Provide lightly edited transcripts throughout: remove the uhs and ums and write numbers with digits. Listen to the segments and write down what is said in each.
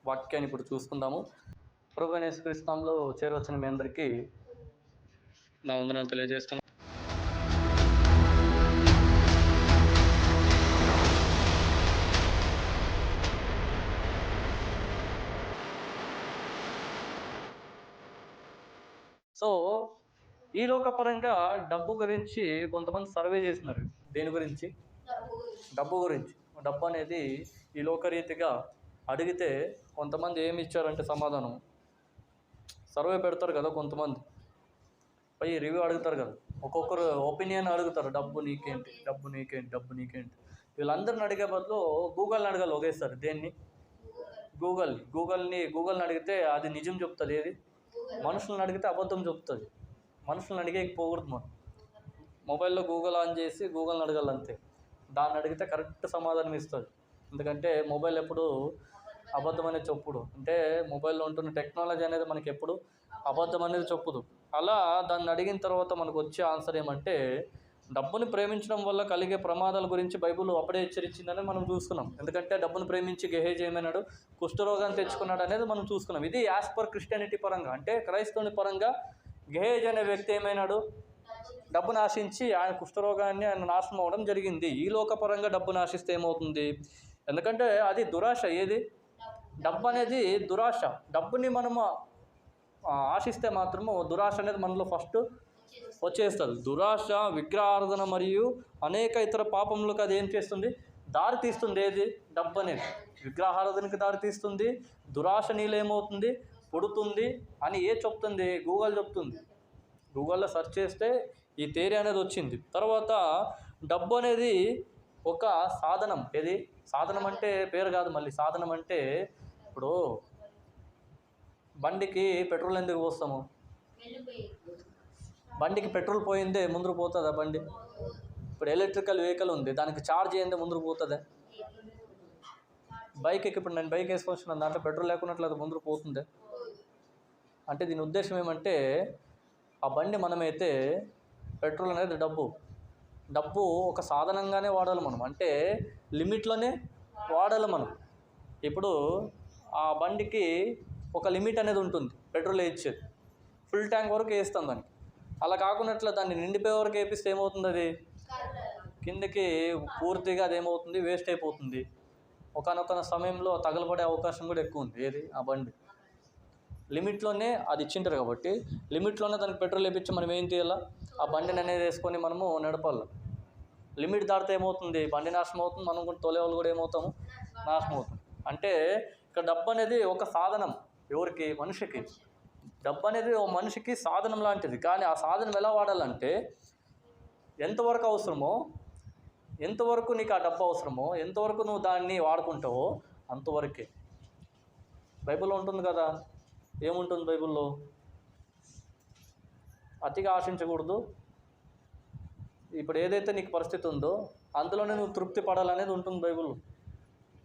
వాక్యాన్ని ఇప్పుడు చూసుకుందాము. ప్రభువైన యేసుక్రీస్తు నామములో చేరవచ్చిన మీ అందరికీ నా వందనాలు తెలియజేస్తున్నాను. సో ఈ లోకపరంగా డబ్బు గురించి కొంతమంది సర్వే చేసినారు. దేని గురించి? డబ్బు గురించి. డబ్బు అనేది ఈ లోకరీతిగా అడిగితే కొంతమంది ఏమి ఇచ్చారంటే సమాధానం సర్వే పెడతారు కదా, కొంతమంది పోయి రివ్యూ అడుగుతారు కదా, ఒక్కొక్కరు ఒపీనియన్ అడుగుతారు. డబ్బు నీకేంటి, డబ్బు నీకేంటి, డబ్బు నీకేంటి. వీళ్ళందరిని అడిగే బదులు గూగుల్ని అడగాలి. ఒకేసారి దేన్ని? గూగుల్ని అడిగితే అది నిజం చెప్తుంది. ఏది? మనుషులను అడిగితే అబద్ధం చెప్తుంది. మనుషులను అడిగేకపోకూడదు. మనం మొబైల్లో గూగుల్ ఆన్ చేసి గూగుల్ని అడగాలంతే. దాన్ని అడిగితే కరెక్ట్ సమాధానం ఇస్తుంది. ఎందుకంటే మొబైల్ ఎప్పుడు అబద్ధం అనేది చెప్పుడు. అంటే మొబైల్లో ఉంటున్న టెక్నాలజీ అనేది మనకి ఎప్పుడు అబద్ధం అనేది చెప్పుదు. అలా దాన్ని అడిగిన తర్వాత మనకు వచ్చే ఆన్సర్ ఏమంటే, డబ్బుని ప్రేమించడం వల్ల కలిగే ప్రమాదాల గురించి బైబిల్ అప్పుడే హెచ్చరించిందని మనం చూస్తున్నాం. ఎందుకంటే డబ్బును ప్రేమించి గెహేజీ ఏమైనాడు, కుష్ఠరోగాన్ని తెచ్చుకున్నాడు అనేది మనం చూసుకున్నాం. ఇది యాజ్ పర్ క్రిస్టియానిటీ పరంగా, అంటే క్రైస్తవుని పరంగా గెహేజ్ అనే వ్యక్తి ఏమైనాడు, డబ్బును ఆశించి ఆయన కుష్ఠరోగాన్ని ఆయన నాశనం అవ్వడం జరిగింది. ఈ లోకపరంగా డబ్బును ఆశిస్తే ఏమవుతుంది? ఎందుకంటే అది దురాశ. ఏది? డబ్బు అనేది దురాశ. డబ్బుని మనము ఆశిస్తే మాత్రము దురాశ అనేది మనలో ఫస్ట్ వచ్చేస్తుంది. దురాశ, విగ్రహారాధన మరియు అనేక ఇతర పాపములకు అది ఏం చేస్తుంది? దారి తీస్తుంది. ఏది? డబ్బు అనేది విగ్రహారాధనకి దారి తీస్తుంది. దురాశ నీళ్ళు ఏమవుతుంది? పుడుతుంది అని చెప్తుంది? గూగుల్ చెప్తుంది. గూగుల్లో సెర్చ్ చేస్తే ఈ థియరీ అనేది వచ్చింది. తర్వాత డబ్బు అనేది ఒక సాధనం. ఏది? సాధనం అంటే పేరు కాదు, మళ్ళీ సాధనం అంటే ఇప్పుడు బండికి పెట్రోల్ ఎందుకు పోస్తాము? బండికి పెట్రోల్ పోయిందే ముందుకు పోతుందా బండి? ఇప్పుడు ఎలక్ట్రికల్ వెహికల్ ఉంది, దానికి ఛార్జ్ అయ్యిందే ముందుకు పోతుందా? బైక్ ఇప్పుడు నేను బైక్ వేసుకొచ్చిన దాంట్లో పెట్రోల్ లేకున్నట్లయితే ముందుకు పోతుందే. అంటే దీని ఉద్దేశం ఏమంటే, ఆ బండి మనమైతే పెట్రోల్ అనేది డబ్బు ఒక సాధనంగానే వాడాలి మనం. అంటే లిమిట్లోనే వాడాలి మనం. ఇప్పుడు ఆ బండికి ఒక లిమిట్ అనేది ఉంటుంది పెట్రోల్ వేయించేది. ఫుల్ ట్యాంక్ వరకు వేస్తాం దానికి. అలా కాకున్నట్లు దాన్ని నిండిపోయే వరకు వేపిస్తే ఏమవుతుంది? అది కిందకి పూర్తిగా అదేమవుతుంది? వేస్ట్ అయిపోతుంది. ఒకనొక సమయంలో తగలబడే అవకాశం కూడా ఎక్కువ ఉంది. ఏది? ఆ బండి లిమిట్లోనే అది ఇచ్చింటారు కాబట్టి లిమిట్లోనే దానికి పెట్రోల్ వేయించి మనం ఏం చేయాలా? ఆ బండిని అనేది వేసుకొని మనము నడపాలి. లిమిట్ దాటితే ఏమవుతుంది? బండి నాశనం అవుతుంది. మనం కూడా తోలేవాళ్ళు కూడా ఏమవుతాము? నాశనం అవుతుంది. అంటే ఇక్కడ డబ్బు అనేది ఒక సాధనం. ఎవరికి? మనిషికి. డబ్బు అనేది ఒక మనిషికి సాధనం లాంటిది. కానీ ఆ సాధనం ఎలా వాడాలంటే, ఎంతవరకు అవసరమో, ఎంతవరకు నీకు ఆ డబ్బు అవసరమో, ఎంతవరకు నువ్వు దాన్ని వాడుకుంటావో అంతవరకే. బైబిల్లో ఉంటుంది కదా, ఏముంటుంది బైబిల్లో? అతిగా ఆశించకూడదు. ఇప్పుడు ఏదైతే నీకు పరిస్థితి ఉందో అందులోనే నువ్వు తృప్తి పడాలనేది ఉంటుంది బైబిల్లో.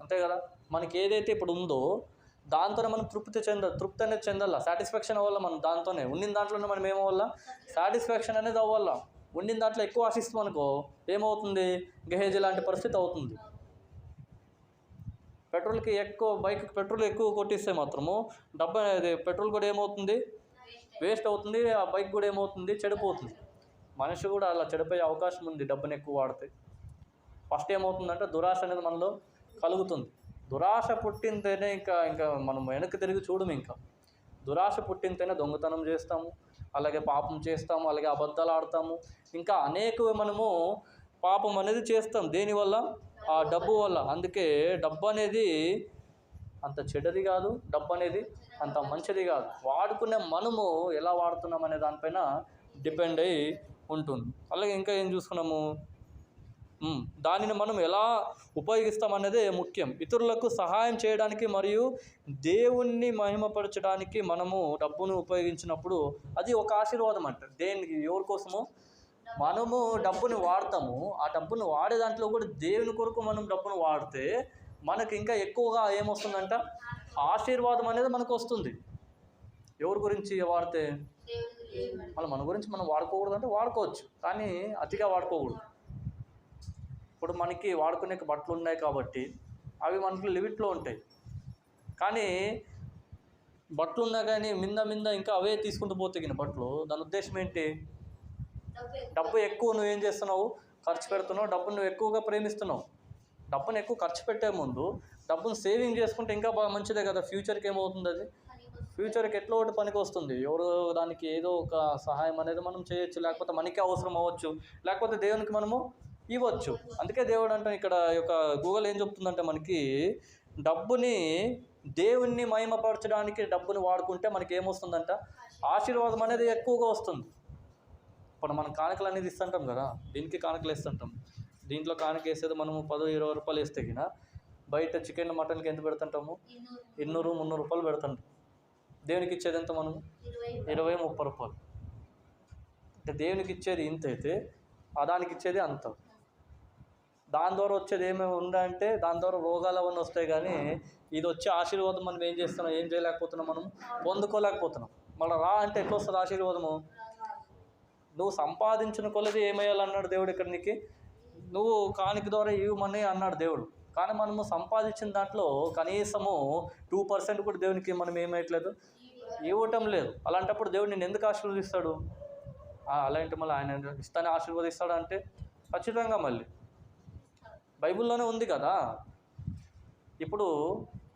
అంతే కదా? మనకి ఏదైతే ఇప్పుడు ఉందో దాంతోనే మనం తృప్తి అనేది చెందాల. సాటిస్ఫాక్షన్ అవ్వాలా మనం దాంతోనే. ఉండిన దాంట్లోనే మనం ఏమవ్వాలా? సాటిస్ఫాక్షన్ అనేది అవ్వాలా. ఉండిన దాంట్లో ఎక్కువ ఆశిస్తాం అనుకో ఏమవుతుంది? గెహేజీ లాంటి పరిస్థితి అవుతుంది. పెట్రోల్కి ఎక్కువ, బైక్ పెట్రోల్ ఎక్కువ కొట్టిస్తే మాత్రము డబ్బు అనేది పెట్రోల్ కూడా ఏమవుతుంది? వేస్ట్ అవుతుంది. ఆ బైక్ కూడా ఏమవుతుంది? చెడిపోతుంది. మనిషి కూడా అలా చెడిపోయే అవకాశం ఉంది డబ్బుని ఎక్కువ వాడితే. ఫస్ట్ ఏమవుతుందంటే దురాశ అనేది మనలో కలుగుతుంది. దురాశ పుట్టింతేనే ఇంకా మనం వెనక్కి తిరిగి చూడము. ఇంకా దురాశ పుట్టింతేనే దొంగతనం చేస్తాము, అలాగే పాపం చేస్తాము, అలాగే అబద్ధాలు ఆడతాము, ఇంకా అనేకవి మనము పాపం అనేది చేస్తాం. దేనివల్ల? ఆ డబ్బు వల్ల. అందుకే డబ్బు అనేది అంత చెడ్డది కాదు, డబ్బు అనేది అంత మంచిది కాదు. వాడుకునే మనము ఎలా వాడుతున్నాం అనే దానిపైన డిపెండ్ అయి ఉంటుంది. అలాగే ఇంకా ఏం చూసుకున్నాము? దానిని మనం ఎలా ఉపయోగిస్తామనేదే ముఖ్యం. ఇతరులకు సహాయం చేయడానికి మరియు దేవుణ్ణి మహిమపరచడానికి మనము డబ్బును ఉపయోగించినప్పుడు అది ఒక ఆశీర్వాదం అంటారు. దేనికి? ఎవరి కోసము? మనము డబ్బుని వాడతాము. ఆ డబ్బును వాడే దాంట్లో కూడా దేవుని కొరకు మనం డబ్బును వాడితే మనకి ఇంకా ఎక్కువగా ఏమొస్తుందంట? ఆశీర్వాదం అనేది మనకు వస్తుంది. ఎవరి గురించి వాడితే? మన గురించి మనం వాడుకోకూడదు అంటే వాడుకోవచ్చు, కానీ అతిగా వాడుకోకూడదు. ఇప్పుడు మనకి వాడుకునే బట్టలు ఉన్నాయి కాబట్టి అవి మనకి లిమిట్లో ఉంటాయి. కానీ బట్టలు ఉన్నా కానీ మింద ఇంకా అవే తీసుకుంటూ పోతే బట్టలు, దాని ఉద్దేశం ఏంటి? డబ్బు ఎక్కువ నువ్వేం చేస్తున్నావు? ఖర్చు పెడుతున్నావు. డబ్బును నువ్వు ఎక్కువగా ప్రేమిస్తున్నావు. డబ్బును ఎక్కువ ఖర్చు పెట్టే ముందు డబ్బును సేవింగ్ చేసుకుంటే ఇంకా బాగా మంచిదే కదా. ఫ్యూచర్కి ఏమవుతుంది? అది ఫ్యూచర్కి ఎట్లా ఒకటి పనికి వస్తుంది. ఎవరు దానికి ఏదో ఒక సహాయం అనేది మనం చేయొచ్చు, లేకపోతే మనకే అవసరం అవ్వచ్చు, లేకపోతే దేవునికి మనము ఇవ్వచ్చు. అందుకే దేవుడు అంటే ఇక్కడ యొక్క గూగుల్ ఏం చెప్తుందంటే మనకి డబ్బుని దేవుణ్ణి మహిమపరచడానికి డబ్బుని వాడుకుంటే మనకి ఏమొస్తుందంట? ఆశీర్వాదం అనేది ఎక్కువగా వస్తుంది. ఇప్పుడు మనం కానుకలు అనేది ఇస్తుంటాం కదా, దీనికి కానుకలు వేస్తుంటాం. దీంట్లో కానుక వేసేది మనము 10-20 రూపాయలు వేస్తే బయట చికెన్ మటన్కి ఎంత పెడుతుంటాము? 200-300 రూపాయలు పెడుతుంటాం. దేవునికి ఇచ్చేది ఎంత మనము? 20-30 రూపాయలు. అంటే దేవునికి ఇచ్చేది ఇంత అయితే దానికి ఇచ్చేది అంత. దాని ద్వారా వచ్చేది ఏమేమి ఉందంటే దాని ద్వారా రోగాలు అవన్నీ వస్తాయి. కానీ ఇది వచ్చే ఆశీర్వాదం మనం ఏం చేస్తున్నాం? ఏం చేయలేకపోతున్నాం, మనం పొందుకోలేకపోతున్నాం. మళ్ళీ రా అంటే ఎట్లా వస్తుంది ఆశీర్వాదము? నువ్వు సంపాదించిన కొలది ఏమయ్యాలన్నాడు దేవుడు ఇక్కడ నీకు. నువ్వు కానుక ద్వారా ఇవ్వమని అన్నాడు దేవుడు. కానీ మనము సంపాదించిన దాంట్లో కనీసము 2% కూడా దేవునికి మనం ఏమయ్యట్లేదు, ఇవ్వటం లేదు. అలాంటప్పుడు దేవుడు నేను ఎందుకు ఆశీర్వదిస్తాడు? అలాంటి మళ్ళీ ఆయన ఇస్తానే ఆశీర్వదిస్తాడు అంటే ఖచ్చితంగా మళ్ళీ బైబిల్లోనే ఉంది కదా. ఇప్పుడు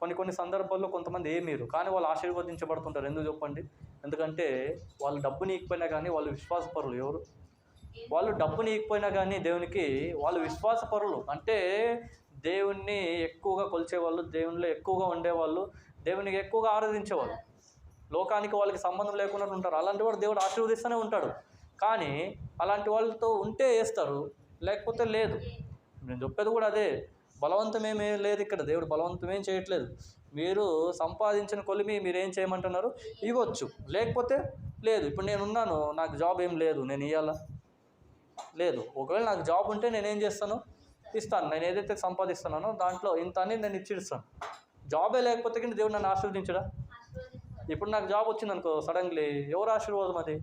కొన్ని సందర్భాల్లో కొంతమంది ఏమీరు కానీ వాళ్ళు ఆశీర్వదించబడుతుంటారు. ఎందుకు చెప్పండి? ఎందుకంటే వాళ్ళు డబ్బుని ఇకపోయినా కానీ వాళ్ళు విశ్వాసపరులు. ఎవరు? వాళ్ళు డబ్బుని ఇకపోయినా కానీ దేవునికి వాళ్ళు విశ్వాసపరులు. అంటే దేవుణ్ణి ఎక్కువగా కొలిచేవాళ్ళు, దేవునిలో ఎక్కువగా ఉండేవాళ్ళు, దేవునికి ఎక్కువగా ఆరాధించేవాళ్ళు. లోకానికి వాళ్ళకి సంబంధం లేకుండా ఉంటారు. అలాంటి వాడు దేవుడు ఆశీర్వదిస్తూనే ఉంటాడు. కానీ అలాంటి వాళ్ళతో ఉంటే వేస్తారు, లేకపోతే లేదు. నేను చెప్పేది కూడా అదే. బలవంతమేమీ లేదు ఇక్కడ. దేవుడు బలవంతమేం చేయట్లేదు. మీరు సంపాదించిన కొలిమి మీరేం చేయమంటున్నారు? ఇవ్వచ్చు, లేకపోతే లేదు. ఇప్పుడు నేనున్నాను, నాకు జాబ్ ఏం లేదు, నేను ఇవ్వాలా? లేదు. ఒకవేళ నాకు జాబ్ ఉంటే నేనేం చేస్తాను? ఇస్తాను. నేను ఏదైతే సంపాదిస్తున్నానో దాంట్లో ఇంత అని నేను ఇచ్చిస్తాను. జాబే లేకపోతే కానీ దేవుడు నన్ను ఆశీర్వదించడా? ఇప్పుడు నాకు జాబ్ వచ్చిందనుకో సడన్లీ, ఎవరు ఆశీర్వాదం అది?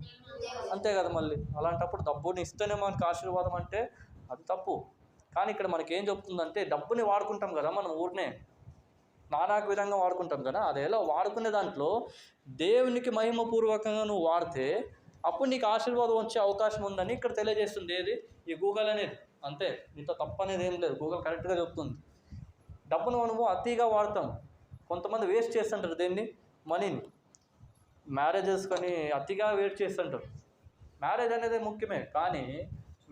అంతే కదా. మళ్ళీ అలాంటప్పుడు డబ్బుని ఇస్తేనే మనకు ఆశీర్వాదం అంటే అది తప్పు. కానీ ఇక్కడ మనకి ఏం చెప్తుందంటే డబ్బుని వాడుకుంటాం కదా మనం, ఊరినే నానాక విధంగా వాడుకుంటాం కదా. అదేలా వాడుకునే దాంట్లో దేవునికి మహిమపూర్వకంగా నువ్వు వాడితే అప్పుడు నీకు ఆశీర్వాదం వచ్చే అవకాశం ఉందని ఇక్కడ తెలియజేస్తుంది. ఏది? ఈ గూగుల్ అనేది. అంతే, నీతో తప్పు అనేది ఏం లేదు. గూగుల్ కరెక్ట్గా చెప్తుంది. డబ్బును మనము అతిగా వాడతాం. కొంతమంది వేస్ట్ చేస్తుంటారు దేన్ని? మనీని. మ్యారేజెస్ కానీ అతిగా వేస్ట్ చేస్తుంటారు. మ్యారేజ్ అనేది ముఖ్యమే, కానీ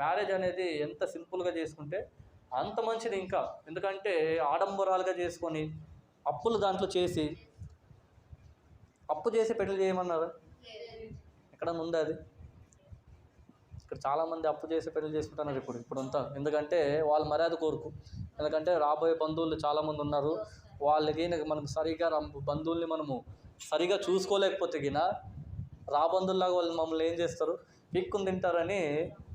మ్యారేజ్ అనేది ఎంత సింపుల్గా చేసుకుంటే అంత మంచిది. ఇంకా ఎందుకంటే ఆడంబరాలుగా చేసుకొని అప్పులు దాంట్లో చేసి అప్పు చేసి పెళ్లి చేయమన్నారు ఎక్కడ ఉంది అది? ఇక్కడ చాలామంది అప్పు చేసి పెళ్లి చేసుకుంటున్నారు ఇప్పుడంతా. ఎందుకంటే వాళ్ళ మర్యాద కోరుకు. ఎందుకంటే రాబోయే బంధువులు చాలామంది ఉన్నారు. వాళ్ళకి మనకు సరిగా బంధువుల్ని మనము సరిగా చూసుకోలేకపోతే రాబంధుల్లాగా వాళ్ళు మమ్మల్ని ఏం చేస్తారు? పిక్కుని తింటారని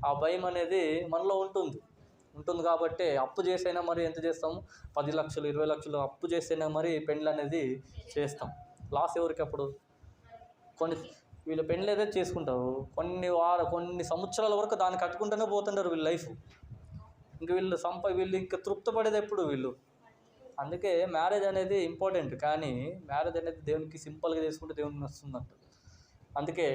ఆ భయం అనేది మనలో ఉంటుంది కాబట్టి అప్పు చేసైనా మరి ఎంత చేస్తాము? 10 లక్షలు 20 లక్షలు అప్పు చేసైనా మరి పెండ్లు అనేది చేస్తాం. లాస్ ఎవరికి? అప్పుడు వీళ్ళు పెండ్లు ఏదైతే చేసుకుంటారు కొన్ని సంవత్సరాల వరకు దాన్ని కట్టుకుంటూనే పోతుంటారు వీళ్ళ లైఫ్. ఇంక వీళ్ళు ఇంకా తృప్తిపడేది ఎప్పుడు వీళ్ళు. అందుకే మ్యారేజ్ అనేది ఇంపార్టెంట్, కానీ మ్యారేజ్ అనేది దేవునికి సింపుల్గా చేసుకుంటే దేవునికి వస్తుందంట. అందుకే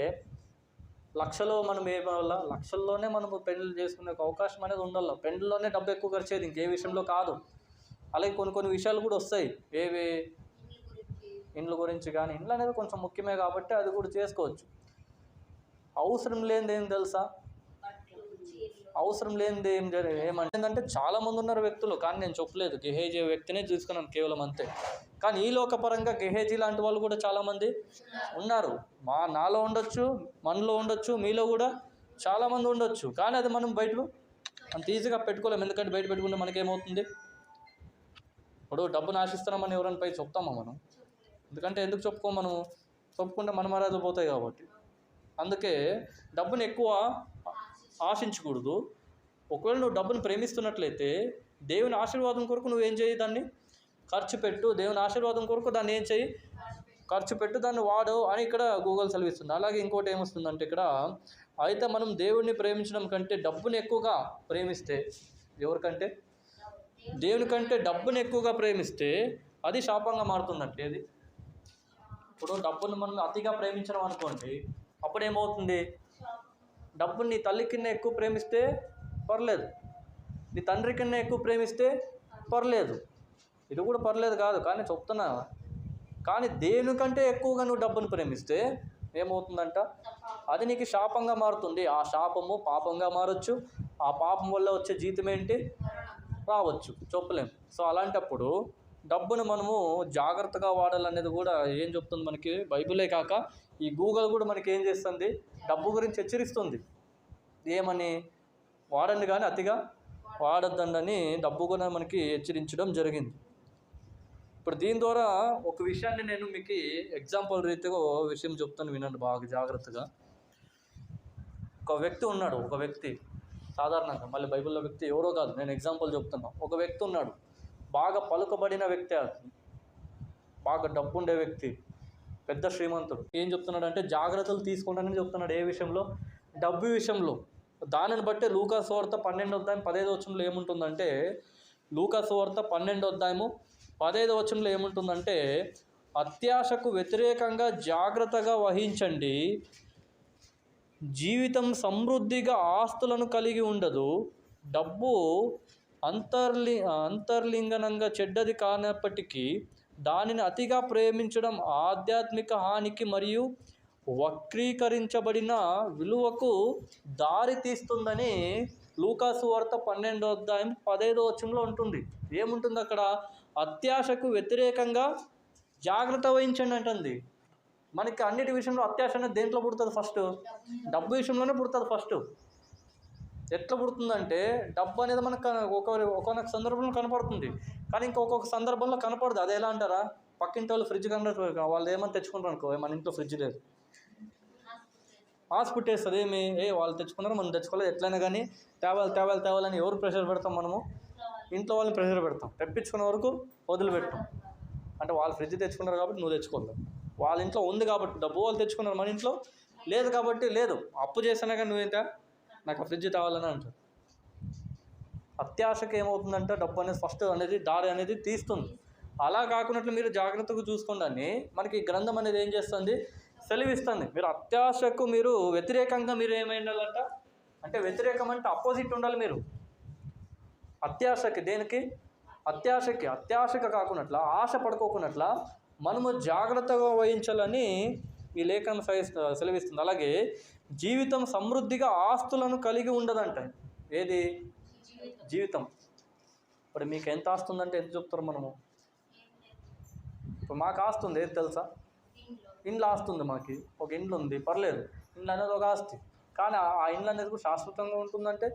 లక్షలో మనం ఏమల్ల లక్షల్లోనే మనము పెళ్ళిళ్ళు చేసుకునే అవకాశం అనేది ఉండాలి. పెళ్ళిలోనే డబ్బు ఎక్కువ ఖర్చు అయ్యేది, ఇంకే విషయంలో కాదు. అలాగే కొన్ని విషయాలు కూడా వస్తాయి. ఏవి? ఇండ్ల గురించి. కానీ ఇండ్లు అనేది కొంచెం ముఖ్యమే కాబట్టి అది కూడా చేసుకోవచ్చు. అవసరం లేనిది ఏం తెలుసా? అవసరం లేనిది ఏమంటే చాలామంది ఉన్నారు వ్యక్తులు, కానీ నేను చెప్పలేదు. గెహేజీ వ్యక్తినే చూసుకున్నాను కేవలం, అంతే. కానీ ఈ లోకపరంగా గెహేజీ లాంటి వాళ్ళు కూడా చాలామంది ఉన్నారు. నాలో ఉండొచ్చు, మనలో ఉండొచ్చు, మీలో కూడా చాలామంది ఉండొచ్చు. కానీ అది మనం బయట అంత ఈజీగా పెట్టుకోలేము. ఎందుకంటే బయట పెట్టుకుంటే మనకేమవుతుంది? ఇప్పుడు డబ్బును ఆశిస్తున్నామని ఎవరైనా పై చెప్తామా మనం? ఎందుకంటే ఎందుకు మనము చెప్పుకుంటే మన మర్యాదలు పోతాయి కాబట్టి. అందుకే డబ్బుని ఎక్కువ ఆశించకూడదు. ఒకవేళ నువ్వు డబ్బును ప్రేమిస్తున్నట్లయితే దేవుని ఆశీర్వాదం కొరకు నువ్వేం చేయి? దాన్ని ఖర్చు పెట్టు. దేవుని ఆశీర్వాదం కొరకు దాన్ని ఏం చేయి? ఖర్చు పెట్టు, దాన్ని వాడు అని ఇక్కడ గూగుల్ సెలవిస్తుంది. అలాగే ఇంకోటి ఏమొస్తుందంటే ఇక్కడ, అయితే మనం దేవుడిని ప్రేమించడం కంటే డబ్బుని ఎక్కువగా ప్రేమిస్తే, ఎవరికంటే? దేవుని కంటే డబ్బుని ఎక్కువగా ప్రేమిస్తే అది శాపంగా మారుతుందంటే ఏది. ఇప్పుడు డబ్బును మనం అతిగా ప్రేమించడం అనుకోండి, అప్పుడు ఏమవుతుంది? డబ్బుని నీ తల్లి కింద ఎక్కువ ప్రేమిస్తే పర్లేదు, నీ తండ్రి కింద ఎక్కువ ప్రేమిస్తే పర్లేదు, ఇది కూడా పర్లేదు కాదు, కానీ చెప్తున్నా. కానీ దేనికంటే ఎక్కువగా నువ్వు డబ్బును ప్రేమిస్తే ఏమవుతుందంట? అది నీకు శాపంగా మారుతుంది. ఆ శాపము పాపంగా మారచ్చు. ఆ పాపం వల్ల వచ్చే జీతం ఏంటి? రావచ్చు, చెప్పలేం. సో అలాంటప్పుడు డబ్బును మనము జాగ్రత్తగా వాడాలనేది కూడా ఏం చెప్తుంది మనకి బైబిలే కాక ఈ గూగుల్ కూడా మనకి ఏం చేస్తుంది? డబ్బు గురించి హెచ్చరిస్తుంది. ఏమని? వాడండి కానీ అతిగా వాడద్దండి డబ్బు కూడా మనకి హెచ్చరించడం జరిగింది. ఇప్పుడు దీని ద్వారా ఒక విషయాన్ని నేను మీకు ఎగ్జాంపుల్ రీతిగా విషయం చెప్తాను, వినండి బాగా జాగ్రత్తగా. ఒక వ్యక్తి ఉన్నాడు, ఒక వ్యక్తి సాధారణంగా, మళ్ళీ బైబిల్లో వ్యక్తి ఎవరో కాదు, నేను ఎగ్జాంపుల్ చెప్తున్నా. ఒక వ్యక్తి ఉన్నాడు, బాగా పలుకబడిన వ్యక్తి, బాగా డబ్బు ఉండే వ్యక్తి, పెద్ద శ్రీమంతుడు. ఏం చెప్తున్నాడు అంటే జాగ్రత్తలు తీసుకుంటానని చెప్తున్నాడు. ఏ విషయంలో? డబ్బు విషయంలో. దానిని బట్టే లూకా సువార్త 12:15 ఏముంటుందంటే, లూకా సువార్త 12:15 ఏముంటుందంటే, అత్యాశకు వ్యతిరేకంగా జాగ్రత్తగా వహించండి, జీవితం సమృద్ధిగా ఆస్తులను కలిగి ఉండదు, డబ్బు అంతర్లింగనంగా చెడ్డది కానప్పటికీ దానిని అతిగా ప్రేమించడం ఆధ్యాత్మిక హానికి మరియు వక్రీకరించబడిన విలువకు దారి తీస్తుందని లూకా సువార్త 12:15 ఉంటుంది. ఏముంటుంది అక్కడ? అత్యాశకు వ్యతిరేకంగా జాగ్రత్త వహించండి అంటుంది. మనకి అన్నిటి విషయంలో అత్యాశ అనేది దేంట్లో పుడుతుంది? ఫస్ట్ డబ్బు విషయంలోనే పుడుతుంది. ఫస్ట్ ఎట్లా పుడుతుందంటే, డబ్బు అనేది మనకు ఒక్కొక్క సందర్భంలో కనపడుతుంది, కానీ ఇంకొక సందర్భంలో కనపడదు. అది ఎలా అంటారా? పక్కింటి వాళ్ళు ఫ్రిడ్జ్ కనపడుతుంది, వాళ్ళు ఏమని తెచ్చుకుంటారు అనుకో, మన ఇంట్లో ఫ్రిడ్జ్ లేదు, ఆశ పుట్టేస్తుంది. ఏమి వాళ్ళు తెచ్చుకున్నారు, మనం తెచ్చుకోలేదు, ఎట్లయినా కానీ తేవాలని ఎవరు ప్రెషర్ పెడతాం? మనము ఇంట్లో వాళ్ళని ప్రెషర్ పెడతాం, తెప్పించుకునే వరకు వదిలిపెడతాం. అంటే వాళ్ళు ఫ్రిడ్జ్ తెచ్చుకున్నారు కాబట్టి నువ్వు తెచ్చుకోలేదు, వాళ్ళ ఇంట్లో ఉంది కాబట్టి డబ్బు, వాళ్ళు తెచ్చుకున్నారు, మన ఇంట్లో లేదు కాబట్టి లేదు, అప్పు చేసినా కానీ నువ్వేంటా నాకు ఫ్రిడ్జ్ తేవాలని అంటారు. అత్యాశకి ఏమవుతుందంటే డబ్బు అనేది ఫస్ట్ అనేది దారి అనేది తీస్తుంది. అలా కాకున్నట్లు మీరు జాగ్రత్తగా చూసుకోండి మనకి గ్రంథం అనేది ఏం చేస్తుంది? సెలవిస్తుంది. మీరు అత్యాశకు మీరు వ్యతిరేకంగా మీరు ఏమైండాలంట అంటే, వ్యతిరేకం అంటే అపోజిట్ ఉండాలి మీరు. అత్యాశకి, దేనికి? అత్యాశకి కాకున్నట్ల, ఆశ పడుకోకున్నట్ల మనము జాగ్రత్తగా వహించాలని ఈ లేఖనం సెలవిస్తుంది. అలాగే జీవితం సమృద్ధిగా ఆస్తులను కలిగి ఉండదంట. ఏది? జీవితం. ఇప్పుడు మీకు ఎంత ఆస్తి ఉందంటే ఎంత చెప్తారు మనము? ఇప్పుడు మాకు ఆస్తి ఉంది, ఏది తెలుసా? ఇండ్లు ఆస్తి ఉంది, మాకు ఒక ఇండ్లు ఉంది, పర్లేదు, ఇండ్లు అనేది ఒక ఆస్తి. కానీ ఆ ఇండ్లు అనేది కూడా శాశ్వతంగా ఉంటుందంటే,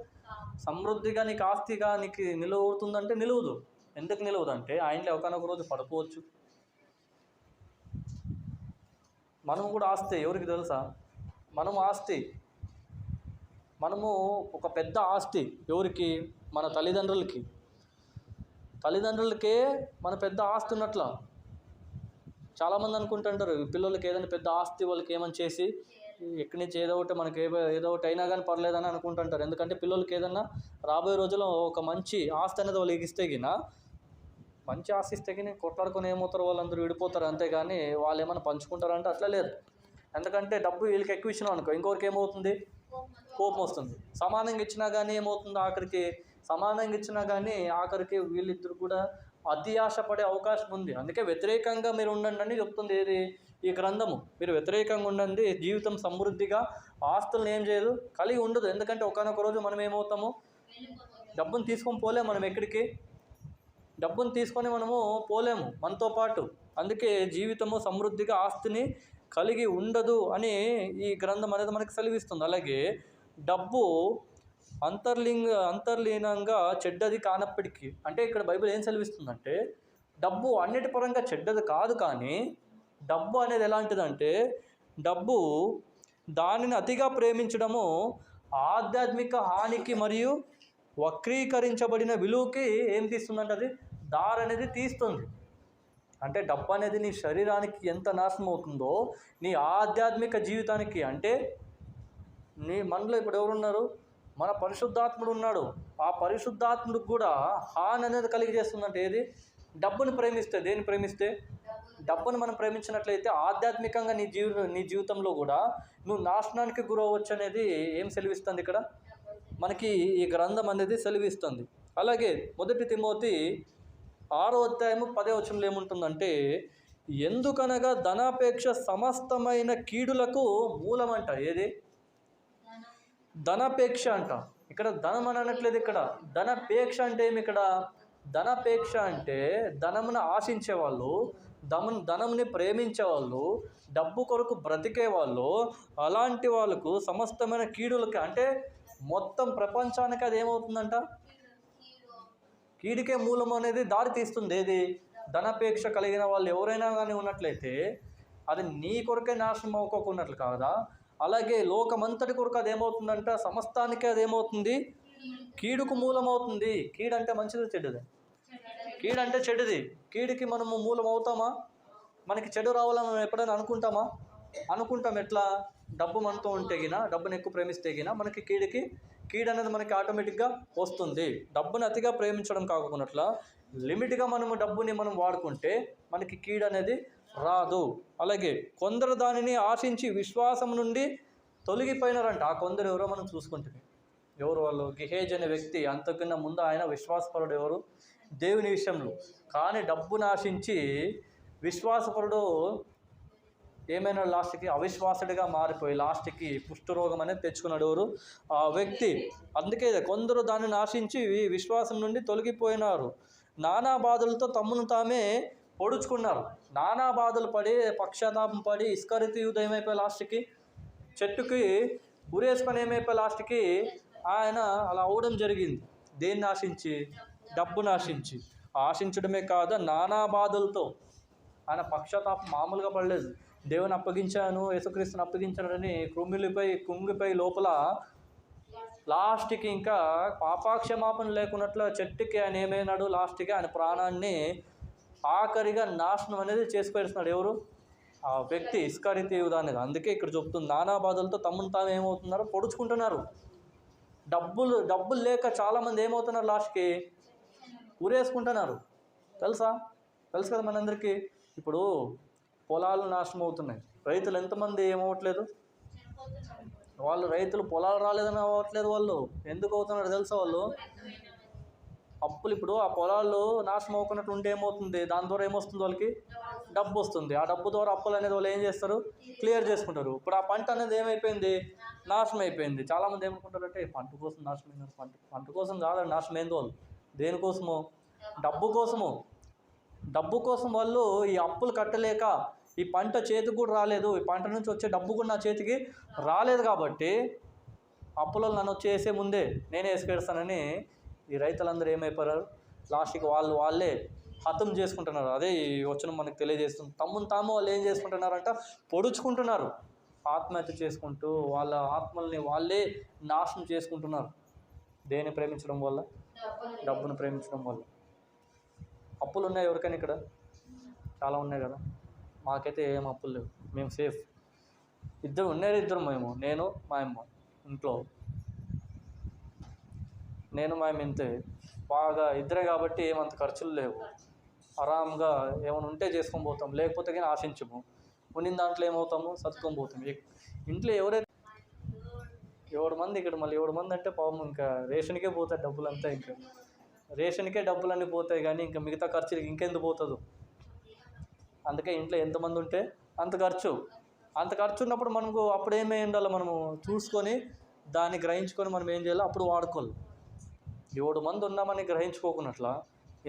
సమృద్ధిగా నీకు ఆస్తిగా నీకు నిలువుతుందంటే నిలువదు. ఎందుకు నిలువదు అంటే, ఆ ఇంట్లో ఒకనొక రోజు పడిపోవచ్చు. మనం కూడా ఆస్తి, ఎవరికి తెలుసా? మనము ఆస్తి, మనము ఒక పెద్ద ఆస్తి. ఎవరికి? మన తల్లిదండ్రులకే మన పెద్ద ఆస్తి ఉన్నట్ల. చాలామంది అనుకుంటుంటారు, పిల్లలకి ఏదైనా పెద్ద ఆస్తి వాళ్ళకి ఏమని చేసి ఎక్కడి నుంచి ఏదో ఒకటి మనకి ఏదో ఒకటి అయినా కానీ పర్లేదని అనుకుంటుంటారు. ఎందుకంటే పిల్లలకి ఏదన్నా రాబోయే రోజుల్లో ఒక మంచి ఆస్తి అనేది వాళ్ళకి ఇస్తే గిన, మంచి ఆస్తి ఇస్తే గిన కొట్లాడుకొని ఏమవుతారు, వాళ్ళందరూ విడిపోతారు. అంతేగాని వాళ్ళు ఏమైనా పంచుకుంటారంటే అట్లా లేదు. ఎందుకంటే డబ్బు వీళ్ళకి ఎక్కువ ఇచ్చినాం అనుకో, ఇంకొకరికి ఏమవుతుంది? కోపం వస్తుంది. సమానంగా ఇచ్చినా కానీ ఏమవుతుంది? ఆఖరికి వీళ్ళిద్దరు కూడా అతి ఆశపడే అవకాశం ఉంది. అందుకే వ్యతిరేకంగా మీరు ఉండండి అని చెప్తుంది ఏది? ఈ గ్రంథము. మీరు వ్యతిరేకంగా ఉండండి, జీవితం సమృద్ధిగా ఆస్తులను ఏం చేయదు, కలిగి ఉండదు. ఎందుకంటే ఒకనొక రోజు మనం ఏమవుతాము? డబ్బును తీసుకొని పోలేము మనం ఎక్కడికి, డబ్బును తీసుకొని మనము పోలేము మనతో పాటు. అందుకే జీవితము సమృద్ధిగా ఆస్తిని కలిగి ఉండదు అని ఈ గ్రంథం అనేది మనకు సెలవిస్తుంది. అలాగే డబ్బు అంతర్లీనంగా చెడ్డది కానప్పటికీ, అంటే ఇక్కడ బైబిల్ ఏం సెలవిస్తుందంటే, డబ్బు అన్నిటి పరంగా చెడ్డది కాదు, కానీ డబ్బు అనేది ఎలాంటిదంటే, డబ్బు దానిని అతిగా ప్రేమించడము ఆధ్యాత్మిక హానికి మరియు వక్రీకరించబడిన విలువకి ఏం తీస్తుందంటే, అది దారి అనేది తీస్తుంది. అంటే డబ్బు అనేది నీ శరీరానికి ఎంత నాశనం అవుతుందో, నీ ఆధ్యాత్మిక జీవితానికి, అంటే నీ మనలో ఇప్పుడు ఎవరున్నారు? మన పరిశుద్ధాత్ముడు ఉన్నాడు. ఆ పరిశుద్ధాత్ముడికి కూడా హాని అనేది కలిగజేస్తుందంటే ఏది? డబ్బును ప్రేమిస్తే, దేని ప్రేమిస్తే? డబ్బును మనం ప్రేమించినట్లయితే ఆధ్యాత్మికంగా నీ జీవితంలో కూడా నువ్వు నాశనానికి గురవచ్చు అనేది ఏం సెలవిస్తుంది ఇక్కడ మనకి ఈ గ్రంథం అనేది సెలవిస్తుంది. అలాగే 1 తిమోతి 6వ అధ్యాయము 10వ వచనంలో ఏముంటుందంటే, ఎందుకనగా ధనాపేక్ష సమస్తమైన కీడులకు మూలమంట. ఏది? ధనాపేక్ష అంట. ఇక్కడ ధనం అని అనట్లేదు, ఇక్కడ ధనాపేక్ష అంటే ఏమి? ఇక్కడ ధనాపేక్ష అంటే ధనమును ఆశించేవాళ్ళు, ధనముని ప్రేమించేవాళ్ళు, డబ్బు కొరకు బ్రతికేవాళ్ళు, అలాంటి వాళ్ళకు సమస్తమైన కీడులకి, అంటే మొత్తం ప్రపంచానికి అది ఏమవుతుందంట? కీడికే మూలం అనేది దారి తీస్తుంది. ఏది? ధనాపేక్ష కలిగిన వాళ్ళు ఎవరైనా కానీ ఉన్నట్లయితే అది నీ కొరకే నాశనం అవ్వకోకున్నట్లు కాదా? అలాగే లోకమంతటి కొరకు అది ఏమవుతుందంట? సమస్తానికి అది ఏమవుతుంది? కీడుకు మూలం అవుతుంది. కీడంటే మంచిది, చెడ్డది? కీడంటే చెడుది. కీడికి మనము మూలం అవుతామా? మనకి చెడు రావాలని మనం ఎప్పుడైనా అనుకుంటామా? అనుకుంటాం. ఎట్లా? డబ్బు మనతో ఉంటే గిన, డబ్బుని ఎక్కువ ప్రేమిస్తే గిన మనకి కీడు అనేది మనకి ఆటోమేటిక్గా వస్తుంది. డబ్బుని అతిగా ప్రేమించడం కాకున్నట్లా లిమిట్గా మనము డబ్బుని మనం వాడుకుంటే మనకి కీడు అనేది రాదు. అలాగే కొందరు దానిని ఆశించి విశ్వాసం నుండి తొలగిపోయినారంట. ఆ కొందరు ఎవరో మనం చూసుకుంటుంది. ఎవరు వాళ్ళు? గిహేజ్ అనే వ్యక్తి. అంతకన్నా ముందు ఆయన విశ్వాసపరుడు. ఎవరు? దేవుని విషయంలో. కానీ డబ్బును ఆశించి విశ్వాసపరుడు ఏమైనా లాస్ట్కి అవిశ్వాసుడిగా మారిపోయి లాస్ట్కి కుష్ఠరోగం అనేది తెచ్చుకున్నాడు. ఎవరు? ఆ వ్యక్తి. అందుకే కొందరు దానిని ఆశించి విశ్వాసం నుండి తొలగిపోయినారు, నానా బాధలతో తమ్మును తామే పొడుచుకున్నారు. నానా బాధలు పడి, పక్షతాపం పడి, ఇస్కరియోతు యూదా ఏమైపోయి లాస్ట్కి చెట్టుకి ఉరేసుకొని ఏమైపోయి లాస్ట్కి ఆయన అలా అవడం జరిగింది. దేన్ని ఆశించి? డబ్బును ఆశించి. ఆశించడమే కాదు, నానా బాధలతో ఆయన పక్షతాపం మామూలుగా పడలేదు. దేవుని అప్పగించాను, యేసుక్రీస్తుని అప్పగించానని కుంగిపోయి లోపల లాస్ట్కి ఇంకా పాపాక్షమాపణ లేకున్నట్లు చెట్టుకి ఆయన ఏమైనాడు? లాస్ట్కి ఆయన ప్రాణాన్ని ఆఖరిగా నాశనం అనేది చేసుకొస్తున్నాడు. ఎవరు? ఆ వ్యక్తి ఇస్కరియోతు యూదా అనేది. అందుకే ఇక్కడ చెప్తుంది, నానా బాధలతో తమ్మును తాము ఏమవుతున్నారో పొడుచుకుంటున్నారు. డబ్బులు లేక చాలామంది ఏమవుతున్నారు? లాస్ట్కి ఉరేసుకుంటున్నారు. తెలుసు కదా మనందరికీ. ఇప్పుడు పొలాలు నాశనం అవుతున్నాయి. రైతులు ఎంతమంది ఏమవ్వట్లేదు? రైతులు పొలాలు రాలేదని అవ్వట్లేదు. వాళ్ళు ఎందుకు అవుతున్నారు తెలుసా? వాళ్ళు అప్పులు. ఇప్పుడు ఆ పొలాలు నాశనం అవ్వకున్నట్టు ఉంటే ఏమవుతుంది? దాని ద్వారా ఏమొస్తుంది? వాళ్ళకి డబ్బు వస్తుంది. ఆ డబ్బు ద్వారా అప్పులు అనేది వాళ్ళు ఏం చేస్తారు? క్లియర్ చేసుకుంటారు. ఇప్పుడు ఆ పంట అనేది ఏమైపోయింది? నాశనం అయిపోయింది. చాలామంది ఏమనుకుంటారంటే పంట కోసం నాశనమైనారు. పంట కోసం కాదండి నాశనం అయింది. వాళ్ళు దేనికోసమో? డబ్బు కోసం వాళ్ళు ఈ అప్పులు కట్టలేక ఈ పంట చేతికి కూడా రాలేదు. ఈ పంట నుంచి వచ్చే డబ్బు కూడా నా చేతికి రాలేదు కాబట్టి అప్పులలో నన్ను వచ్చేసే ముందే నేనే వేసుకెడతానని ఈ రైతులందరూ ఏమైపోయారు? లాస్ట్కి వాళ్ళే హతం చేసుకుంటున్నారు. అదే ఈ వచనం మనకు తెలియజేస్తుంది. తమ్మును తాము వాళ్ళు ఏం చేసుకుంటున్నారంట? పొడుచుకుంటున్నారు. ఆత్మహత్య చేసుకుంటూ వాళ్ళ ఆత్మల్ని వాళ్ళే నాశనం చేసుకుంటున్నారు. దేన్ని ప్రేమించడం వల్ల? డబ్బును ప్రేమించడం వల్ల. అప్పులు ఉన్నాయి ఎవరికైనా? ఇక్కడ చాలా ఉన్నాయి కదా. మాకైతే ఏం అప్పులు లేవు, మేము సేఫ్. ఇద్దరు మేము, నేను మా అమ్మ ఇంట్లో. నేను మా అమ్మ ఇంతే, బాగా ఇద్దరే కాబట్టి ఏమంత ఖర్చులు లేవు. ఆరాంగా ఏమైనా ఉంటే చేసుకొని పోతాం, లేకపోతే కానీ ఆశించము. ఉన్న దాంట్లో ఏమవుతాము? సర్దుకొని పోతాం. ఇంట్లో 7 మంది ఇక్కడ, మళ్ళీ 7 మంది అంటే పాపం ఇంకా రేషన్కే పోతాయి డబ్బులంతా. ఇంకా రేషన్కే డబ్బులన్నీ పోతాయి, కానీ ఇంకా మిగతా ఖర్చులకి ఇంకెందుకు పోతుందో. అందుకే ఇంట్లో ఎంతమంది ఉంటే అంత ఖర్చు ఉన్నప్పుడు మనకు అప్పుడు ఏమై ఉండాలి? మనము చూసుకొని దాన్ని గ్రహించుకొని మనం ఏం చేయాలి? అప్పుడు వాడుకోవాలి. 7 మంది ఉన్నామని గ్రహించుకోకున్నట్ల,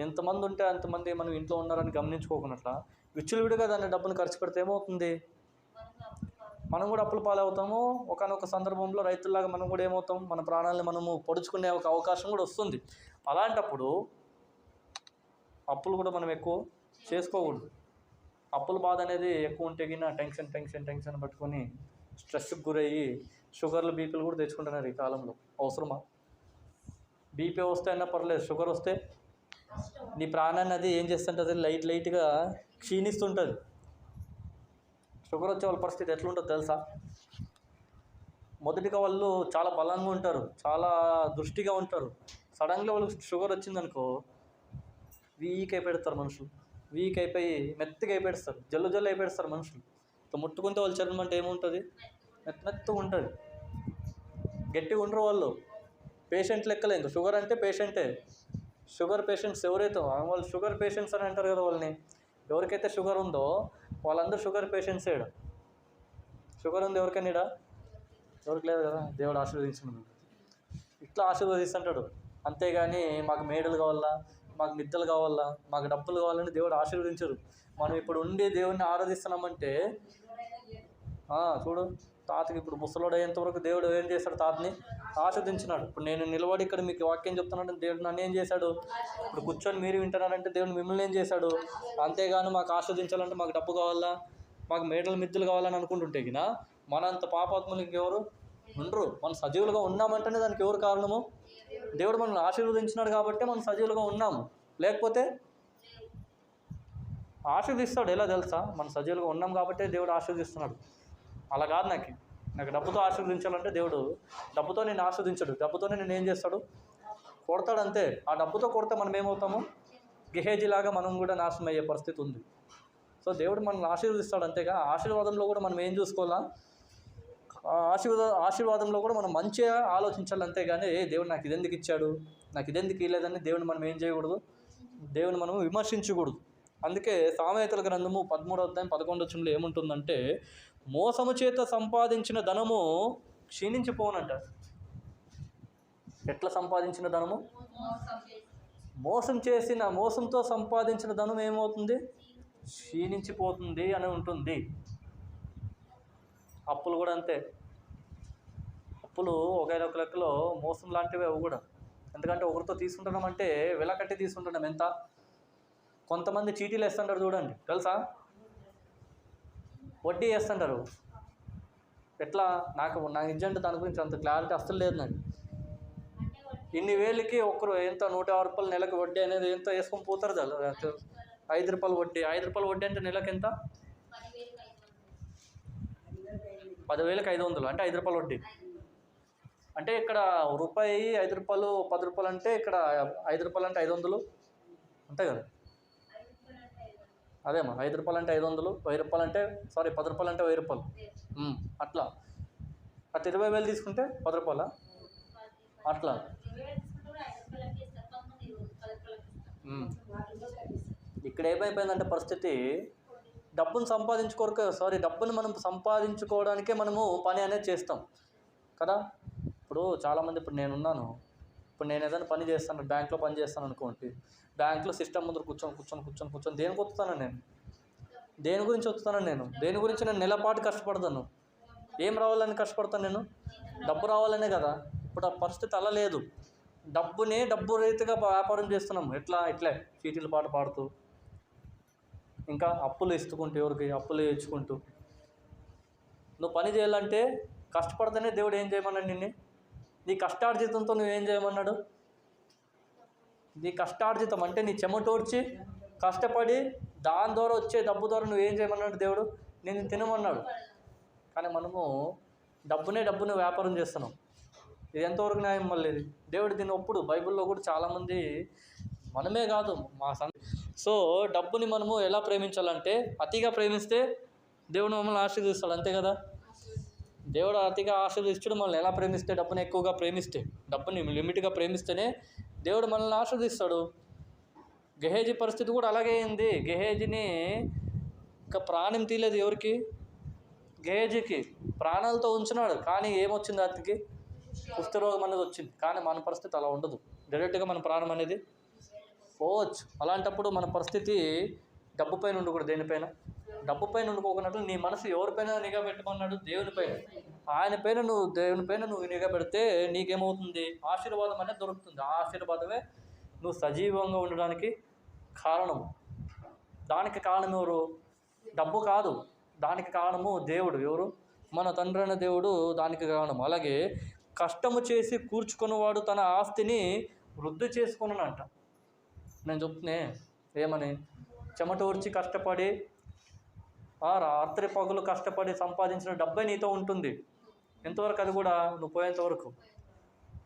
ఎంతమంది ఉంటే అంతమంది మనం ఇంట్లో ఉన్నారని గమనించుకోకున్నట్ల విచ్చలవిడిగా దాన్ని డబ్బును ఖర్చు పెడితే ఏమవుతుంది? మనం కూడా అప్పుల పాలవుతాము. ఒకనొక సందర్భంలో రైతుల్లాగా మనం కూడా ఏమవుతాం? మన ప్రాణాలను మనము పొడుచుకునే ఒక అవకాశం కూడా వస్తుంది. అలాంటప్పుడు అప్పులు కూడా మనం ఎక్కువ చేసుకోకూడదు. అప్పుల బాధ అనేది ఎక్కువ ఉంటే గిన టెన్షన్ పట్టుకొని స్ట్రెస్కి గురయ్యి షుగర్లు, బీపీలు కూడా తెచ్చుకుంటున్నారు ఈ కాలంలో. అవసరమా? బీపీ వస్తే అయినా పర్లేదు, షుగర్ వస్తే నీ ప్రాణాన్ని అది ఏం చేస్తుంటుంది? లైట్గా క్షీణిస్తుంటుంది. షుగర్ వచ్చే వాళ్ళ పరిస్థితి ఎట్లుంటుందో తెలుసా? మొదటిగా వాళ్ళు చాలా బలంగా ఉంటారు, చాలా దృష్టిగా ఉంటారు. సడన్గా వాళ్ళకి షుగర్ వచ్చిందనుకో వీక్ అయిపోతారు మనుషులు. వీక్ అయిపోయి మెత్తగా అయిపోతారు, జల్లు జల్లు అయిపోతారు మనుషులు. ఇట్లా ముట్టుకుంటే వాళ్ళు చర్మం అంటే ఏముంటుంది, మెత్తగా ఉంటుంది, గట్టిగా ఉండరు వాళ్ళు. పేషెంట్ లెక్కలే, ఇంకా షుగర్ అంటే పేషెంటే. షుగర్ పేషెంట్స్ ఎవరైతే వాళ్ళు షుగర్ పేషెంట్స్ అని అంటారు కదా వాళ్ళని. ఎవరికైతే షుగర్ ఉందో వాళ్ళందరూ షుగర్ పేషెంట్సే. షుగర్ ఉంది ఎవరికైనా, ఎవరికి లేదు కదా, దేవుడు ఆశీర్వదించమని ఇట్లా ఆశీర్వదిస్తుంటాడు. అంతేగాని మాకు మేడలు కావాలా, మాకు నిద్రలు కావాలా, మాకు డబ్బులు కావాలని దేవుడు ఆశీర్వదించరు. మనం ఇప్పుడు ఉండి దేవుడిని ఆరాధిస్తున్నామంటే చూడు, తాతకి ఇప్పుడు ముసలోడు అయ్యేంతవరకు దేవుడు ఏం చేశాడు, తాతని ఆశీర్వదించినాడు. ఇప్పుడు నేను నిలబడి ఇక్కడ మీకు వాక్యం చెప్తున్నానంటే దేవుడు నన్ను ఏం చేశాడు, ఇప్పుడు కూర్చొని మీరు వింటున్నారంటే దేవుడు మిమ్మల్ని ఏం చేశాడు. అంతేగాని మాకు ఆశీర్వదించాలంటే మాకు డబ్బు కావాలా, మాకు మేడలు మిద్దులు కావాలని అనుకుంటుంటే గినా మనంత పాపాత్ములు ఇంకెవరు ఉండరు. మనం సజీవులుగా ఉన్నామంటేనే దానికి ఎవరు కారణము, దేవుడు మనల్ని ఆశీర్వదించినాడు కాబట్టి మనం సజీవులుగా ఉన్నాము. లేకపోతే ఆశీర్వదిస్తాడు ఎలా తెలుసా, మనం సజీవులుగా ఉన్నాం కాబట్టి దేవుడు ఆశీర్వదిస్తున్నాడు. అలా కాదు, నాకు డబ్బుతో ఆశీర్వదించాలంటే దేవుడు డబ్బుతో నేను ఆశీర్వదించడు. డబ్బుతోనే నేను ఏం చేస్తాడు, కొడతాడు అంతే. ఆ డబ్బుతో కొడితే మనం ఏమవుతాము, గెహేజీలాగా మనం కూడా నాశనం అయ్యే పరిస్థితి ఉంది. సో దేవుడు మనల్ని ఆశీర్వదిస్తాడు అంతేగా. ఆశీర్వాదంలో కూడా మనం ఏం చూసుకోవాలా, ఆశీర్వాదంలో కూడా మనం మంచిగా ఆలోచించాలి. అంతేగాని దేవుడు నాకు ఇదెందుకు ఇచ్చాడు, నాకు ఇదెందుకు ఇవ్వలేదని దేవుని మనం ఏం చేయకూడదు, దేవుని మనం విమర్శించకూడదు. అందుకే సామెతల గ్రంథము 13:11 ఏముంటుందంటే, మోసము చేత సంపాదించిన ధనము క్షీణించిపోనంట. ఎట్లా సంపాదించిన ధనము, మోసంతో సంపాదించిన ధనం ఏమవుతుంది, క్షీణించిపోతుంది అని ఉంటుంది. అప్పులు కూడా అంతే. అప్పులు ఒక లెక్కలో మోసం లాంటివి అవి కూడా. ఎందుకంటే ఒకరితో తీసుకుంటున్నామంటే వెల కట్టి తీసుకుంటున్నాం. ఎంత, కొంతమంది చీటీలు వేస్తుంటారు చూడండి, తెలుసా, వడ్డీ వేస్తుంటారు. ఎట్లా, నాకు నిజంటే దాని గురించి అంత క్లారిటీ అస్సలు లేదు నాకు. ఇన్ని వేలకి ఒకరు ఎంత 150 రూపాయలు నెలకు వడ్డీ అనేది ఎంత వేసుకొని పోతారు. 5 రూపాయలు వడ్డీ, 5 రూపాయలు వడ్డీ అంటే నెలకు ఎంత, 10,500 అంటే 5 రూపాయలు వడ్డీ. అంటే ఇక్కడ రూపాయి 5 రూపాయలు 10 రూపాయలు అంటే ఇక్కడ 5 రూపాయలు అంటే 500 అంతే కదా. అదేమా 5 రూపాయలు అంటే 500, 10 రూపాయలు అంటే 10 రూపాయలు అంటే 1000 రూపాయలు. అట్లా 20,000 తీసుకుంటే 10 రూపాయల అట్లా. ఇక్కడ ఏమైపోయిందంటే పరిస్థితి, డబ్బుని మనం సంపాదించుకోవడానికే మనము పని అనేది చేస్తాం కదా. ఇప్పుడు చాలామంది, ఇప్పుడు నేను ఏదైనా పని చేస్తాను, బ్యాంక్లో పని చేస్తాను అనుకోండి, బ్యాంక్లో సిస్టమ్ ముందు కూర్చొని దేనికి వస్తున్నాను నేను, దేని గురించి నేను నెలపాటు కష్టపడతాను. ఏం రావాలని కష్టపడతాను నేను, డబ్బు రావాలనే కదా. ఇప్పుడు ఆ పరిస్థితి అలా లేదు. డబ్బు రీతిగా వ్యాపారం చేస్తున్నాము. ఇట్లే చీటీలు పాడుతూ, ఇంకా అప్పులు ఇస్తుకుంటూ, ఎవరికి అప్పులు ఇచ్చుకుంటూ. నువ్వు పని చేయాలంటే కష్టపడితేనే దేవుడు ఏం చేయమన్నాడు నిన్ను, నీ కష్టార్జితంతో నువ్వేం చేయమన్నాడు. నీ కష్టార్జితం అంటే నీ చెమటోడ్చి కష్టపడి దాని ద్వారా వచ్చే డబ్బు ద్వారా నువ్వేం చేయమన్నాడు దేవుడు, నేను తినమన్నాడు. కానీ మనము డబ్బుని వ్యాపారం చేస్తున్నాం. ఇది ఎంతవరకు న్యాయం మళ్ళీ? దేవుడు దీన్ని ఒప్పుడు. బైబిల్లో కూడా చాలామంది, మనమే కాదు సో డబ్బుని మనము ఎలా ప్రేమించాలంటే, అతిగా ప్రేమిస్తే దేవుడు మమ్మల్ని ఆశీర్వదిస్తాడు అంతే కదా. దేవుడు అతిగా ఆశీర్వదిస్తాడు మనల్ని. ఎలా ప్రేమిస్తే, డబ్బుని ఎక్కువగా ప్రేమిస్తే, డబ్బుని లిమిట్గా ప్రేమిస్తేనే దేవుడు మనల్ని ఆశీర్వదిస్తాడు. గెహేజీ పరిస్థితి కూడా అలాగే అయింది. గెహేజీని ఇంకా ప్రాణం తీయలేదు ఎవరికి, గెహేజీకి ప్రాణాలతో ఉంచున్నాడు. కానీ ఏమొచ్చింది, అతనికి కుష్ఠరోగం అనేది వచ్చింది. కానీ మన పరిస్థితి అలా ఉండదు, డైరెక్ట్గా మన ప్రాణం అనేది పోవచ్చు. అలాంటప్పుడు మన పరిస్థితి డబ్బు పైన ఉండకూడదు, దేనిపైన, డబ్బు పైన ఉండుకోకున్నట్లు నీ మనసు ఎవరిపైన నిఘా పెట్టమన్నాడు, దేవునిపైన. దేవునిపైన నువ్వు నిఘా పెడితే నీకేమవుతుంది, ఆశీర్వాదం అనేది దొరుకుతుంది. ఆ ఆశీర్వాదమే నువ్వు సజీవంగా ఉండడానికి కారణం. దానికి కారణం ఎవరు, డబ్బు కాదు, దానికి కారణము దేవుడు. ఎవరు, మన తండ్రి అయిన దేవుడు దానికి కారణం. అలాగే కష్టము చేసి కూర్చుకున్నవాడు తన ఆస్తిని వృద్ధి చేసుకున్నానంట. నేను చెప్తున్నా ఏమని, చెమటోడ్చి కష్టపడి రాత్రి పగులు కష్టపడి సంపాదించిన డబ్బే నీతో ఉంటుంది. ఎంతవరకు, అది కూడా నువ్వు పోయేంతవరకు.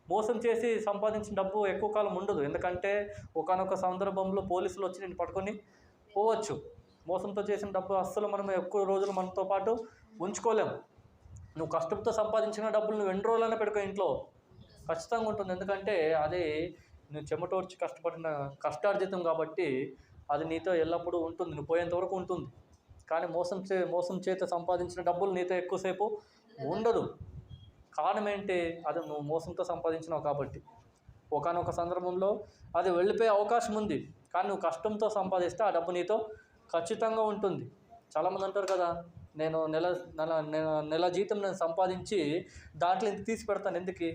మోసం చేసి సంపాదించిన డబ్బు ఎక్కువ కాలం ఉండదు. ఎందుకంటే ఒకానొక సందర్భంలో పోలీసులు వచ్చి నిన్ను పట్టుకొని పోవచ్చు. మోసంతో చేసిన డబ్బు అస్సలు మనం ఎక్కువ రోజులు మనతో పాటు ఉంచుకోలేము. నువ్వు కష్టంతో సంపాదించిన డబ్బులు నువ్వు ఎన్ని రోజులైనా పెట్టుకో ఇంట్లో, ఖచ్చితంగా ఉంటుంది. ఎందుకంటే అది నువ్వు చెమటోడ్చి కష్టపడిన కష్టార్జితం కాబట్టి అది నీతో ఎల్లప్పుడూ ఉంటుంది, నువ్వు పోయేంత వరకు ఉంటుంది. కానీ మోసం చేత సంపాదించిన డబ్బులు నీతో ఎక్కువసేపు ఉండదు. కారణం ఏంటి? అది నువ్వు మోసంతో సంపాదించినావు కాబట్టి. ఒకానొక సందర్భంలో అది వెళ్ళిపోయే అవకాశం ఉంది. కానీ నువ్వు కష్టంతో సంపాదిస్తే ఆ డబ్బు నీతో ఖచ్చితంగా ఉంటుంది. చాలామంది అంటారు కదా, నేను నెల జీతం నేను సంపాదించి దాంట్లో ఇంత తీసి పెడతాను. ఎందుకు?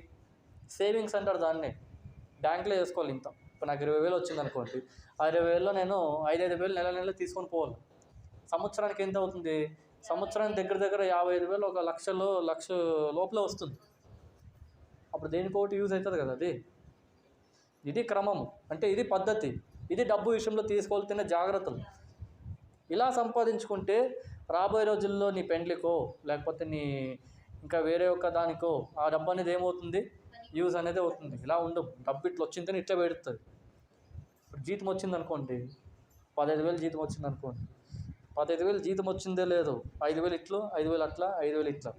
సేవింగ్స్ అంటారు దాన్ని. బ్యాంకులో వేసుకోవాలి ఇంత. ఇప్పుడు నాకు 20,000 వచ్చింది అనుకోండి, ఆ 20,000లో నేను 5,000 నెల తీసుకొని పోవాలి. సంవత్సరానికి ఎంత అవుతుంది? సంవత్సరానికి దగ్గర 55,000, ఒక లక్ష లోపల వస్తుంది. అప్పుడు దేనికోటి యూజ్ అవుతుంది కదా అది. ఇది క్రమము, అంటే ఇది పద్ధతి, ఇది డబ్బు విషయంలో తీసుకోవాల్సిన జాగ్రత్తలు. ఇలా సంపాదించుకుంటే రాబోయే రోజుల్లో నీ పెండ్లికో లేకపోతే నీ ఇంకా వేరే ఒక దానికో ఆ డబ్బు అనేది ఏమవుతుంది? యూజ్ అనేది అవుతుంది. ఇలా ఉండవు. డబ్బు ఇట్లా వచ్చిందని ఇట్లా పెడుతుంది. ఇప్పుడు జీతం వచ్చింది అనుకోండి, 15,000 జీతం వచ్చింది అనుకోండి, 15,000 జీతం వచ్చిందే లేదు, 5,000 ఇట్లు, 5,000 అట్లా, 5,000 ఇట్లా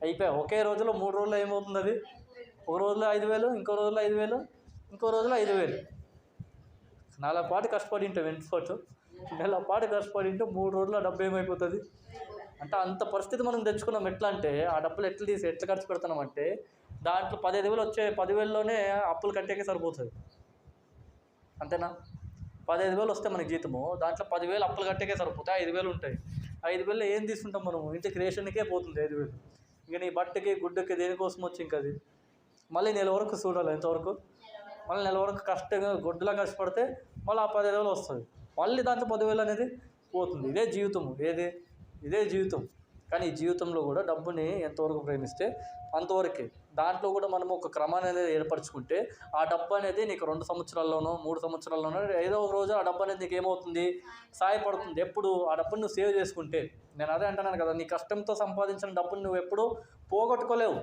అయిపోయాయి. ఒకే రోజులో 3 రోజుల్లో ఏమవుతుంది? అది ఒక రోజులో 5,000, ఇంకో రోజులో 5,000, ఇంకో రోజులో 5,000. నెల పాటు కష్టపడి ఉంటాం, నెల పాటు కష్టపడి ఉంటే 3 రోజుల్లో డబ్బు ఏమైపోతుంది? అంటే అంత పరిస్థితి మనం తెచ్చుకున్నాం. ఎట్లా అంటే ఆ డబ్బులు ఎట్లా ఖర్చు పెడుతున్నామంటే దాంట్లో 15,000 వచ్చే 10,000లోనే అప్పులు కట్టేకే సరిపోతుంది. అంతేనా? 15,000 వస్తే మనకి జీతము, దాంట్లో 10,000 అప్పులు కట్టేకే సరిపోతాయి. 5,000 ఉంటాయి. 5,000 ఏం తీసుకుంటాం మనం? ఇంటికి రేషన్కే పోతుంది 5,000. ఇక నీ బట్టకి గుడ్డకి దేనికోసం వచ్చి ఇంకా అది మళ్ళీ నెల వరకు చూడాలి. ఎంతవరకు? మళ్ళీ నెల వరకు గుడ్డలా కష్టపడితే మళ్ళీ ఆ 10,000 వస్తుంది. మళ్ళీ దాంట్లో 10,000 అనేది పోతుంది. ఇదే జీవితము. ఇదే జీవితం. కానీ ఈ జీవితంలో కూడా డబ్బుని ఎంతవరకు ప్రేమిస్తే అంతవరకే. దాంట్లో కూడా మనము ఒక క్రమాన్ని అనేది ఏర్పరచుకుంటే ఆ డబ్బు అనేది నీకు 2 సంవత్సరాల్లోనో 3 సంవత్సరాల్లోనో ఏదో ఒక రోజు ఆ డబ్బు అనేది నీకు ఏమవుతుంది? సహాయపడుతుంది. ఎప్పుడు? ఆ డబ్బుని నువ్వు సేవ్ చేసుకుంటే. నేను అదే అంటున్నాను కదా, నీ కష్టంతో సంపాదించిన డబ్బుని నువ్వు ఎప్పుడూ పోగొట్టుకోలేవు.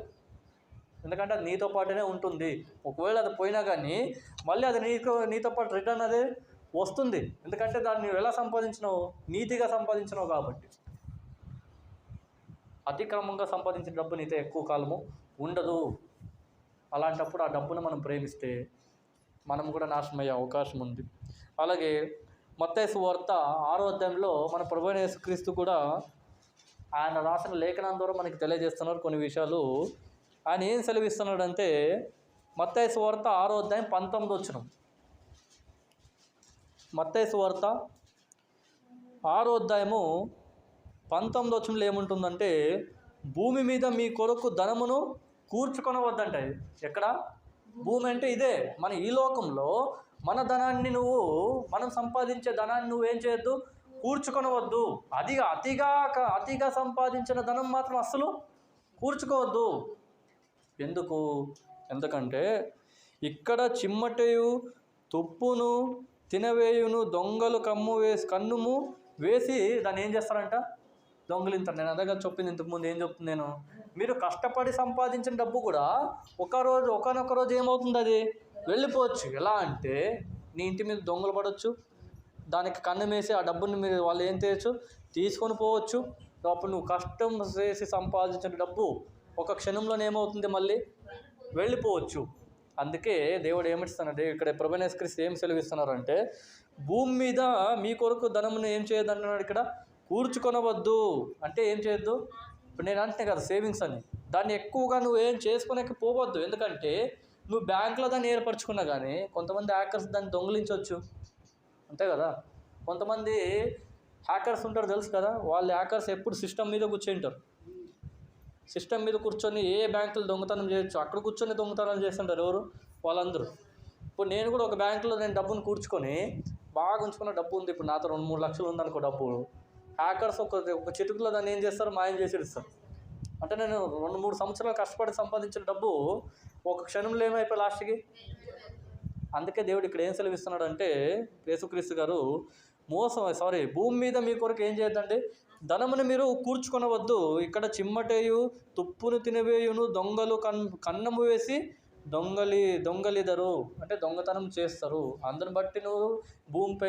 ఎందుకంటే అది నీతో పాటునే ఉంటుంది. ఒకవేళ అది పోయినా కానీ మళ్ళీ అది నీతో పాటు రిటర్న్ అదే వస్తుంది. ఎందుకంటే దాన్ని నువ్వు ఎలా సంపాదించినావు? నీతిగా సంపాదించినావు కాబట్టి. అతిక్రమంగా సంపాదించిన డబ్బు నీతో ఎక్కువ కాలము ఉండదు. అలాంటప్పుడు ఆ డబ్బును మనం ప్రేమిస్తే మనం కూడా నాశనం అయ్యే అవకాశం ఉంది. అలాగే మత్తయి సువార్త 6వ అధ్యాయంలో మన ప్రభువైన యేసుక్రీస్తు కూడా ఆయన రాసిన లేఖనం ద్వారా మనకి తెలియజేస్తున్నారు కొన్ని విషయాలు. ఆయన ఏం సెలవిస్తున్నాడంటే మత్తయి సువార్త 6వ అధ్యాయం 19వ వచనం. మత్తయి సువార్త 6వ అధ్యాయము 19వ వచనంలో ఏముంటుందంటే, భూమి మీద మీ కొరకు ధనమును కూర్చుకొనవద్దంట. ఎక్కడ? భూమి అంటే ఇదే మన ఈ లోకంలో. మన ధనాన్ని మనం సంపాదించే ధనాన్ని నువ్వేం చేయొద్దు? కూర్చుకొనవద్దు. అతిగా సంపాదించిన ధనం మాత్రం అస్సలు కూర్చుకోవద్దు. ఎందుకంటే ఇక్కడ చిమ్మటయు తుప్పును తినవేయును దొంగలు కన్నుము వేసి దాన్ని ఏం చేస్తారంట? దొంగలింతారు. నేను అదే కదా చెప్పింది ఇంతకుముందు. ఏం చెప్తుంది నేను? మీరు కష్టపడి సంపాదించిన డబ్బు కూడా ఒకనొక రోజు ఏమవుతుంది? అది వెళ్ళిపోవచ్చు. ఎలా అంటే నీ ఇంటి మీద దొంగలు పడవచ్చు, దానికి కన్ను వేసి ఆ డబ్బుని వాళ్ళు ఏం చేయొచ్చు? తీసుకొని పోవచ్చు. అప్పుడు నువ్వు కష్టం చేసి సంపాదించిన డబ్బు ఒక క్షణంలోనే ఏమవుతుంది? మళ్ళీ వెళ్ళిపోవచ్చు. అందుకే దేవుడు ఏమిస్తున్నాడు ఇక్కడ? ప్రభువైన యేసుక్రీస్తు ఏం సెలవిస్తున్నారు అంటే, భూమి మీద మీ కొరకు ధనమును ఏం చేయొద్దంటున్నాడు ఇక్కడ? కూర్చుకొనవద్దు. అంటే ఏం చేయొద్దు? ఇప్పుడు నేను అంటున్నా కదా సేవింగ్స్ అని, దాన్ని ఎక్కువగా నువ్వు ఏం చేసుకోలేకపోవద్దు. ఎందుకంటే నువ్వు బ్యాంకులో దాన్ని ఏర్పరచుకున్నా కానీ కొంతమంది హ్యాకర్స్ దాన్ని దొంగిలించవచ్చు. అంతే కదా? కొంతమంది హ్యాకర్స్ ఉంటారు, తెలుసు కదా. వాళ్ళు హ్యాకర్స్ ఎప్పుడు సిస్టమ్ మీద కూర్చుంటారు. సిస్టమ్ మీద కూర్చొని ఏ బ్యాంకులు దొంగతనం చేయొచ్చు అక్కడ కూర్చొని దొంగతనం చేస్తుంటారు. ఎవరు? వాళ్ళందరూ. ఇప్పుడు నేను కూడా ఒక బ్యాంకులో డబ్బును కూర్చుకొని బాగా ఉంచుకున్న డబ్బు ఉంది. ఇప్పుడు నాతో 2-3 లక్షలు ఉందనుకో డబ్బు. హ్యాకర్స్ ఒక చిటుకులో దాన్ని ఏం చేస్తారు? మాయం చేసి ఇస్తారు. అంటే నేను 2-3 సంవత్సరాలు కష్టపడి సంపాదించిన డబ్బు ఒక క్షణంలో ఏమైపోయి లాస్ట్కి. అందుకే దేవుడు ఇక్కడ ఏం సెలవిస్తున్నాడు అంటే, యేసుక్రీస్తు గారు భూమి మీద మీ కొరకు ఏం చేయొద్దండి? ధనమును మీరు కూర్చుకొనవద్దు. ఇక్కడ చిమ్మటేయు తుప్పును తినవేయును దొంగలు కన్నము వేసి దొంగలిదరు అంటే దొంగతనం చేస్తారు. అందుని బట్టి నువ్వు భూమిపై